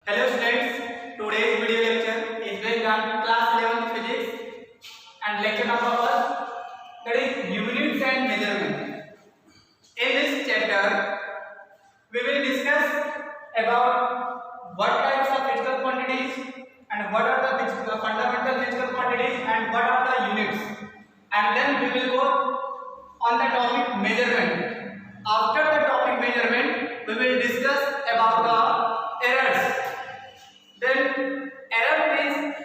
Hello students, today's video lecture is based on class 11 physics and lecture number 1, that is units and measurement. In this chapter, we will discuss about what types of physical quantities and what are the fundamental physical quantities and what are the units, and then we will go on the topic measurement. After the topic measurement, we will discuss about the errors. Then error means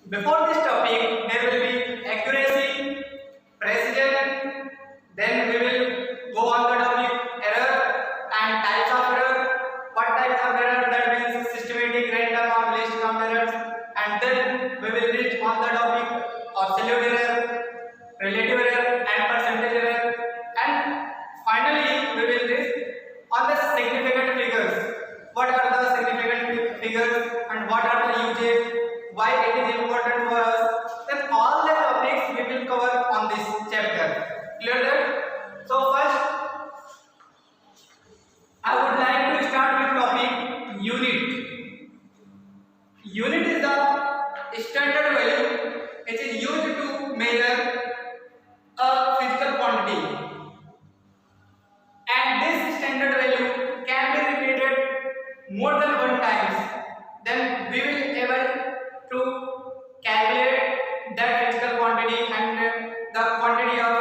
before this topic there will be accuracy, precision, then we will go on the topic error and types of error, what types of error, that means systematic, random or least count errors, and then we will reach on the topic absolute error, relative error and percentage error, and finally we will reach on the significant figures. What are the significant figures and what are the uses, why it is important for us, then all the topics we will cover on this chapter. Clear that? So first I would like to start with topic unit. Unit is the standard value which is used to measure a physical quantity, and this standard value can be repeated more than one times, then we will able to calculate that physical quantity and the quantity of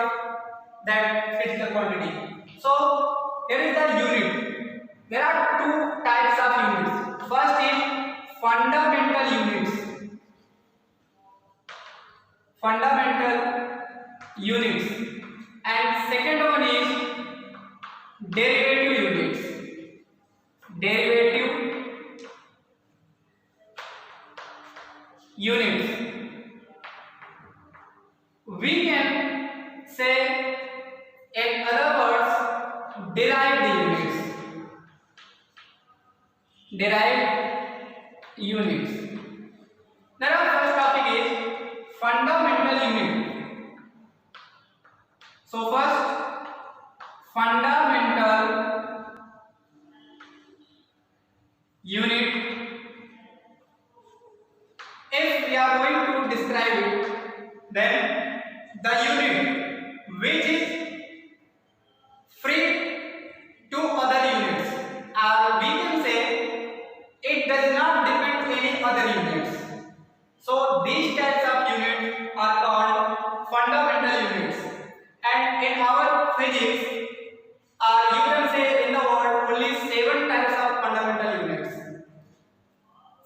that physical quantity. So here is the unit. There are two types of units. First is fundamental units. Fundamental units, and second one is derivative units. Derivative units. We can say in other words derived units. Derived units. Now our first topic is fundamental unit. So first, fundamental unit. If we are going to describe it, then the unit which is free to other units, or we can say it does not depend on any other units. So these types of units are called fundamental units, and in our physics, you can say in the world only 7 types of fundamental units.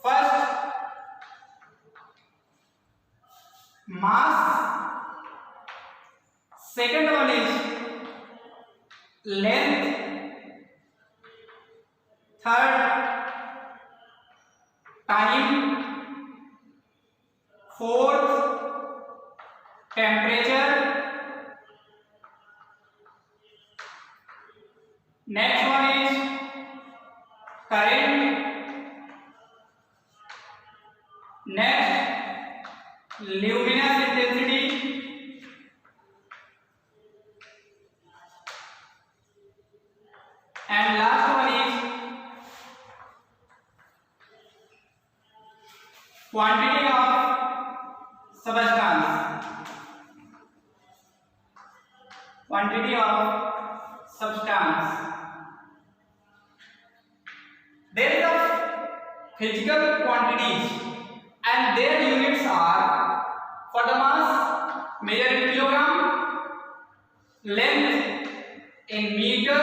First, mass. Second one is length. Third, time. Fourth, temperature. Next one is current. Next, luminous intensity. And last one is quantity of substance. Quantity of substance. There is a physical quantities and their units are, for the mass measure in kilogram, length in meter,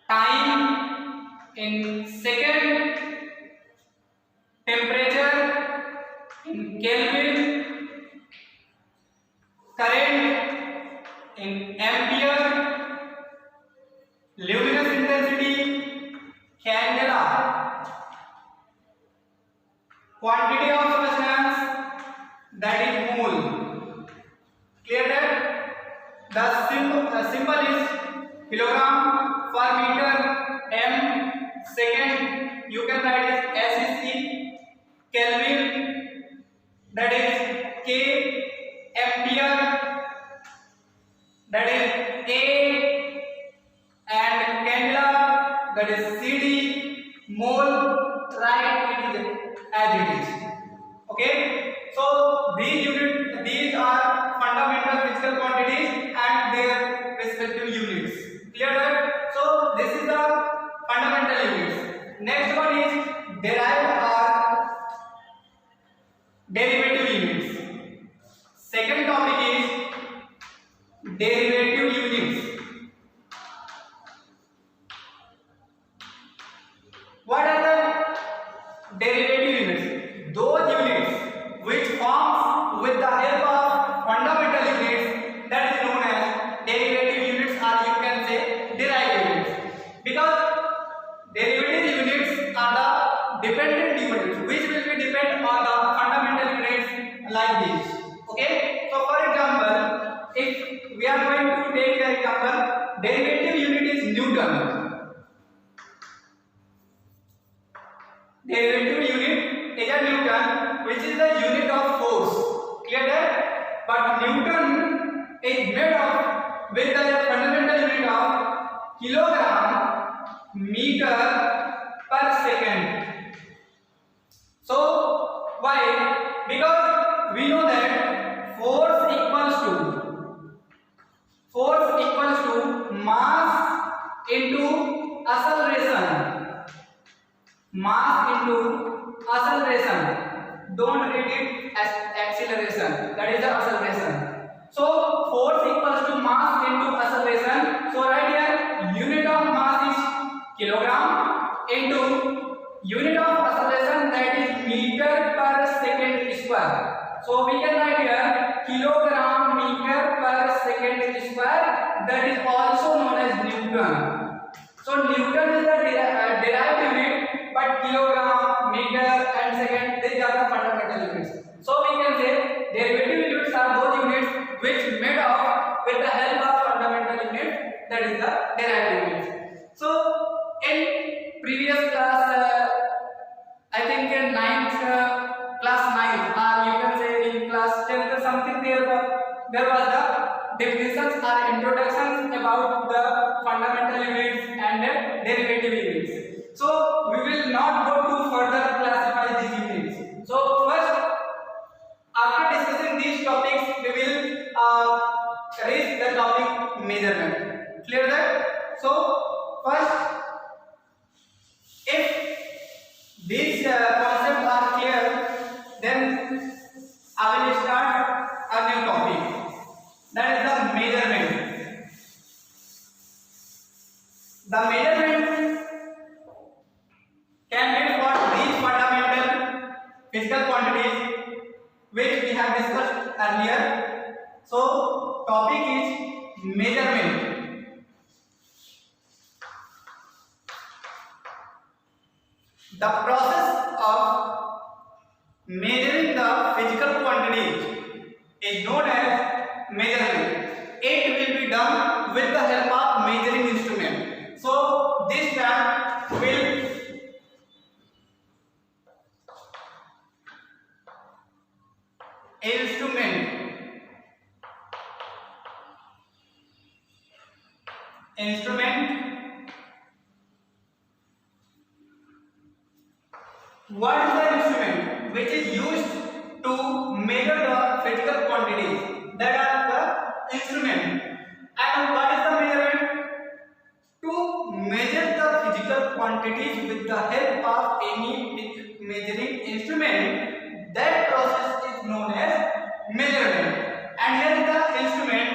time in second, temperature in Kelvin, current in ampere, luminous intensity, candela, quantity of substance, that is mole. Clear that? The symbol is kilogram, per meter, m, second, you can write as SEC, Kelvin, that is K, ampere, that is A, and candela, that is CD, mole, respective units. Clear that? So this is the fundamental units. Next one is derived or derivative units. Second topic is derivative units. What are the derivative units? Those units which forms with the help of fundamental units, that is known as derivative units, or you can say derived units. Because derivative units are the dependent units which will be depend on the fundamental units like this. Okay. So for example, if we are going to take an example, derivative unit is Newton. Derivative unit is a Newton, which is the unit of force. Clear that? But Newton is made of with the fundamental unit of kilogram meter per second. So why? Because we know that force equals to mass into acceleration. Mass into acceleration. Don't read it as acceleration. That is the acceleration. So force equals to mass into acceleration. So right here, unit of mass is kilogram into unit of acceleration, that is meter per second square. So we can write here kilogram meter per second square. That is also known as Newton. So Newton is the derived unit, but kilogram, meter and second, these are the fundamental units. So we can say derivative units are those units which made up with the help of fundamental units, that is the derived units. So in previous class, I think in class 9, or you can say in class 10 something, there was the definitions or introductions about the fundamental units and derivative units. So we will not go to further classify these units. So first, after discussing these topics, we will reach the topic measurement. Clear that? So first, if these concepts are clear, then I will start a new topic, that is the measurement. The measurement can be for these fundamental physical quantities which we have discussed earlier. So topic is measurement. The process of measuring the physical quantities is known as measurement. It will be done with the help of measuring instrument. So this term will instrument. What is the instrument which is used to measure the physical quantities? That are the instrument. And what is the measurement? To measure the physical quantities with the help of any measuring instrument, that process is known as measurement. And here is the instrument,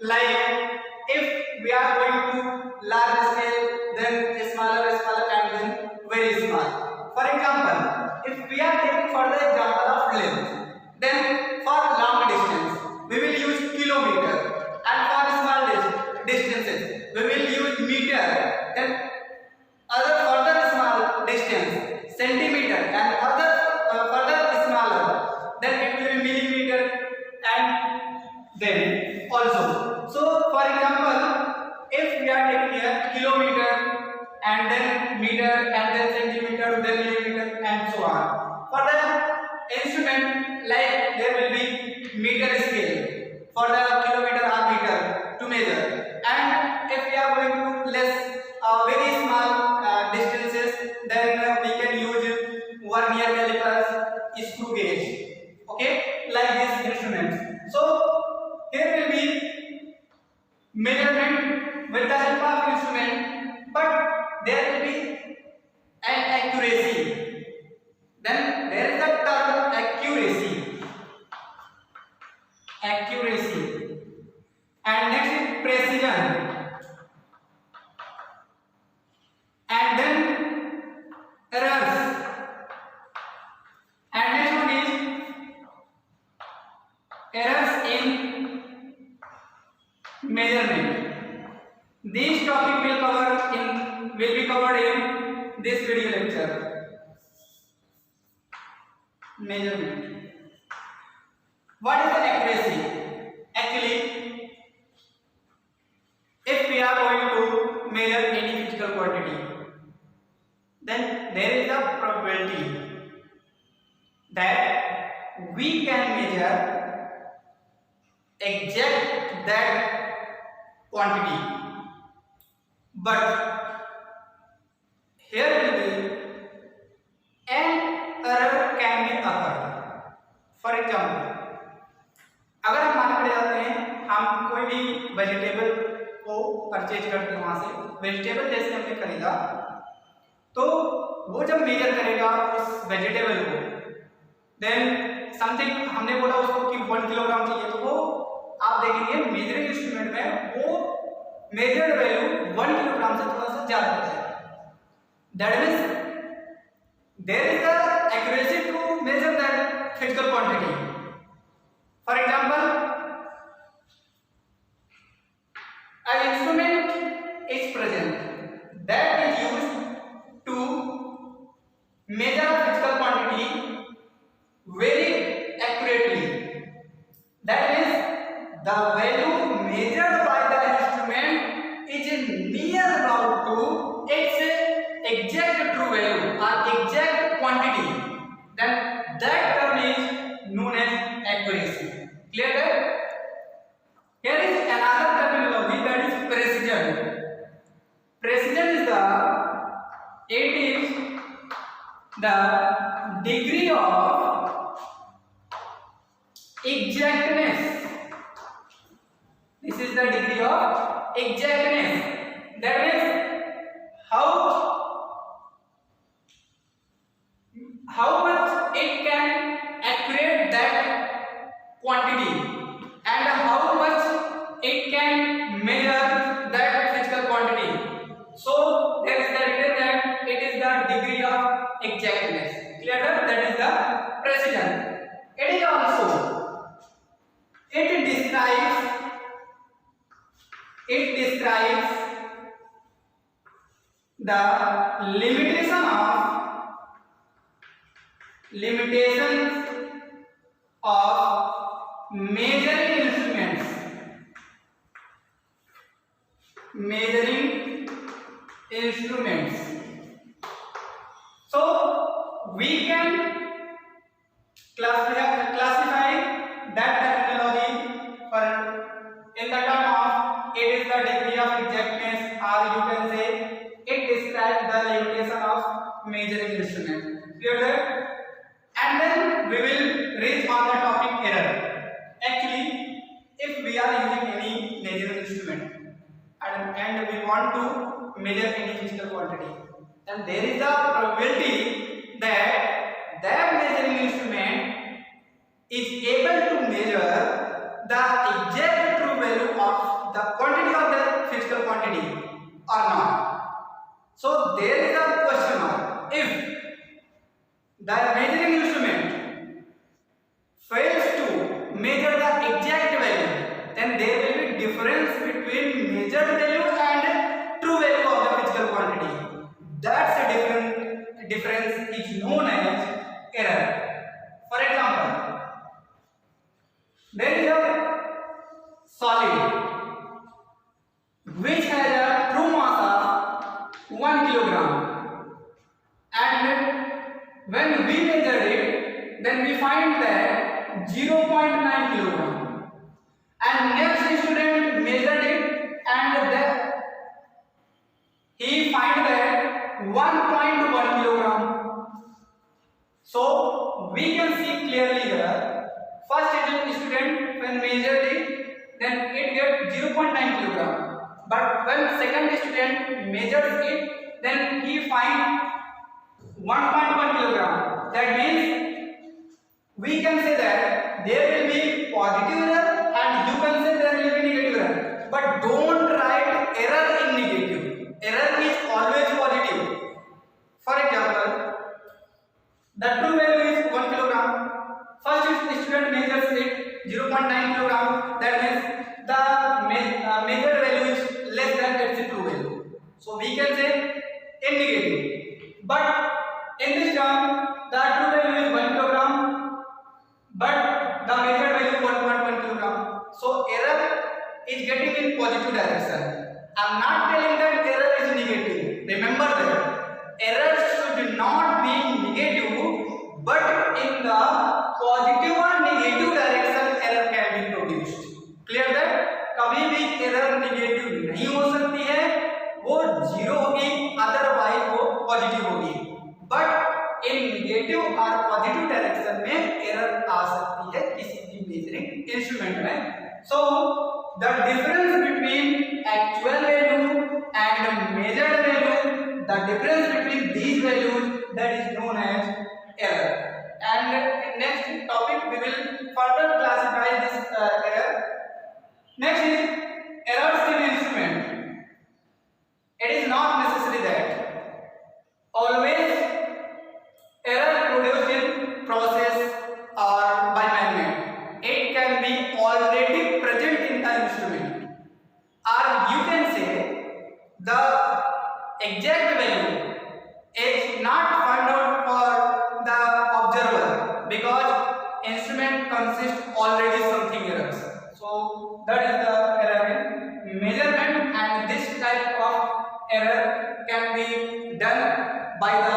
like if we are going to large scale, then smaller, and then very small. For example, if we are taking for the example of length, then for long distance we will use kilometer, and for small distances we will use meter, then other further small distance centimeter, and other further smaller, then it will be millimeter, and then also. So for example, if we are taking here kilometer, and then meter, and then centimeter, then millimeter, and so on. For the instrument, like there will be meter scale for the kilometer or meter to measure. And if we are going to less very small distances, then we can use vernier calipers, screw gauge. Okay, like this instrument. So here will be measurement and next is precision, and then errors, and next one is errors in measurement. This topic will be covered in this video lecture. Measurement. What is the accuracy? Actually, if we are going to measure any physical quantity, then there is a probability that we can measure exact that quantity. But here will be an error can be occurred. For example, अगर हम market जाते हैं, हम कोई भी vegetable को purchase करते हैं, वहां से वेजिटेबल जैसे हमने खरीदा, तो वो जब मेजर करेगा उस वेजिटेबल को, देन समथिंग हमने बोला उसको कि 1 किलोग्राम चाहिए, तो वो आप देखेंगे मेजरिंग इंस्ट्रूमेंट में वो मेजर्ड वैल्यू 1 किलोग्राम से थोड़ा सा ज्यादा होता है. That means there is the accuracy to measure that physical quantity. For example, an instrument is present that is used to measure a physical quantity very accurately. That is, the value measured by the instrument is near about to its exact true value or exact quantity. Then that term is known as accuracy. Clear that? Here is another terminology, that is precision. Precision is the degree of exactness. This is the degree of exactness. That means how much it can accurate that quantity and how much it can measure that physical quantity. So there is the written that it is the degree of exactness. Clear that? That is the precision. It is also, it describes the limitations of measuring instruments. So we can classify that terminology in the term of it is the degree of exactness, or you can say it describes the limitation of measuring instrument. Clear that? And then we will reach on the topic error. Actually, if we are using any measuring instrument and we want to measure any physical quantity, then there is a probability that that measuring instrument is able to measure the exact true value of the quantity of the physical quantity or not. So there is a question mark. If the measuring instrument fails to measure the exact value, then there will be difference between measured value and true value of the physical quantity. That's a difference is known as error. For example, there is a solid which has a true mass of 1 kilogram, and when we measure it, then we find that 0.9 kilogram, and next student measured it and then he find that 1.1 kilogram. So we can see clearly here, first student when measured it, then it gets 0.9 kilogram, but when second student measures it, then he find 1.1 kilogram. That means we can say that there will be positive error and you can say there will be negative error. is getting in positive direction. I'm not telling that error is negative. Remember that error should not be negative, but in the positive or negative direction error can be produced. Clear that? कभी भी error negative नहीं हो सकती है, वो zero होगी, otherwise वो positive होगी. बट इन नेगेटिव और पॉजिटिव डायरेक्शन में एरर आ सकती है किसी भी मेजरिंग इंस्ट्रूमेंट में. So the difference between actual value and measured value, the difference between these values, that is known as error. And in next topic we will further classify this error. Next is errors in instrument. It is not necessary that always error produced in process or by man-made. It can be already present in the instrument, or you can say the exact value is not found out for the observer because instrument consists already something errors. So that is the error in measurement, and this type of error can be done by the